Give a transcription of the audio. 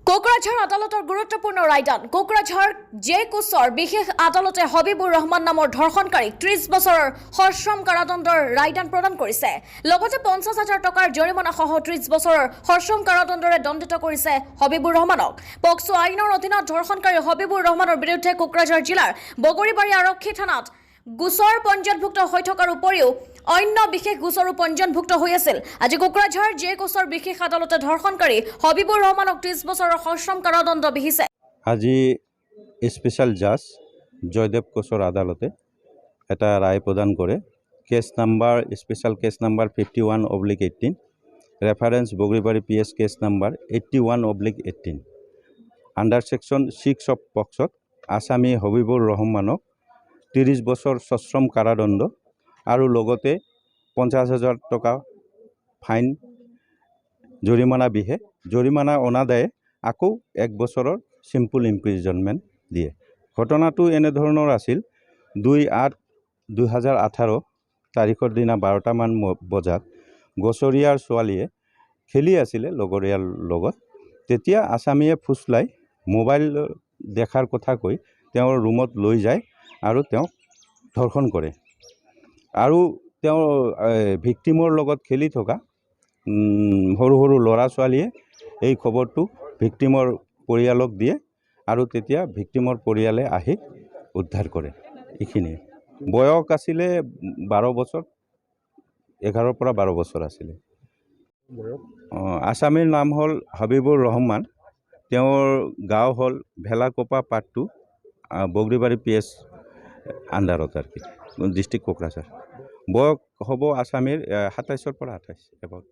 কোকৰাঝাৰ আদালতৰ গুৰুত্বপূৰ্ণ ৰায়দান। কোকৰাঝাৰ জে কোচৰ বিশেষ আদালতে হবিবুৰ ৰহমান নামৰ ধৰ্ষণকাৰীক 30 বছৰৰ সশ্ৰম কাৰাদণ্ডৰ ৰায়দান প্ৰদান কৰিছে। লগতে 50,000 টকাৰ জৰিমনাসহ 30 বছৰৰ সশ্ৰম কাৰাদণ্ডৰে দণ্ডিত কৰিছে হবিবুৰ ৰহমানক। পক্সো আইনৰ অধীনত ধৰ্ষণকাৰী হবিবুৰ ৰহমানৰ বিৰুদ্ধে কোকৰাঝাৰ জিলাৰ বগৰীবাৰী আৰক্ষী থানাত গোচৰ পঞ্জীয়নভুক্ত হৈ থকাৰ উপৰিও অন্য বিশেষ গোচৰো পঞ্জীয়নভুক্ত হৈ আছিল। আজি কোকৰাঝাৰ জে কোচৰ বিশেষ আদালতে ধৰ্ষণকাৰী হবিবুৰ ৰহমানক 30 বছৰৰ সশ্ৰম কাৰাদণ্ড বিহিছে। আজি স্পেশাল জাজ জয়দেৱ কোচৰ আদালতে এটা ৰায় প্ৰদান কৰে। Case number special case number 51/18 reference Bagribari PS case number 81/18 under section 6 of পক্সত আসামী হবিবুৰ ৰহমানক 30 বছৰ সশ্ৰম কাৰাদণ্ড আৰু লগতে 50,000 টকা ফাইন জৰিমনা বিহে। জৰিমনা অনাদায়ে আকৌ 1 বছৰৰ সিম্পল ইম্প্ৰিজনমেণ্ট দিয়ে। ঘটনাটো এনেধৰণৰ আছিল 2/8/2018 তাৰিখৰ দিনা 12টামান বজাত গছৰীয়াৰ ছোৱালীয়ে খেলি আছিলে লগৰীয়াৰ লগত। তেতিয়া আসামীয়ে ফুচলাই মোবাইল দেখাৰ কথা কৈ তেওঁৰ ৰুমত লৈ যায় আৰু তেওঁক ধৰ্ষণ কৰে আৰু তেওঁ ভিক্টিমৰ লগত খেলি থকা সৰু সৰু ল'ৰা ছোৱালীয়ে এই খবৰটো ভিক্টিমৰ পৰিয়ালক দিয়ে আৰু তেতিয়া ভিক্টিমৰ পৰিয়ালে আহি উদ্ধাৰ কৰে। এইখিনিয়ে বয়স আছিলে 12 বছৰ, 11 পৰা 12 বছৰ আছিলে। আসামীৰ নাম হ'ল হবিবুৰ ৰহমান। তেওঁৰ গাঁও হ'ল ভেলাকোপা পাৰ্ট 2 বগৰীবাৰী PS আণ্ডাৰত আৰু কি ডিষ্ট্ৰিক্ট কোকৰাঝাৰ। বয়স হ'ব আসামীৰ 27 পৰা 28 এবাউট।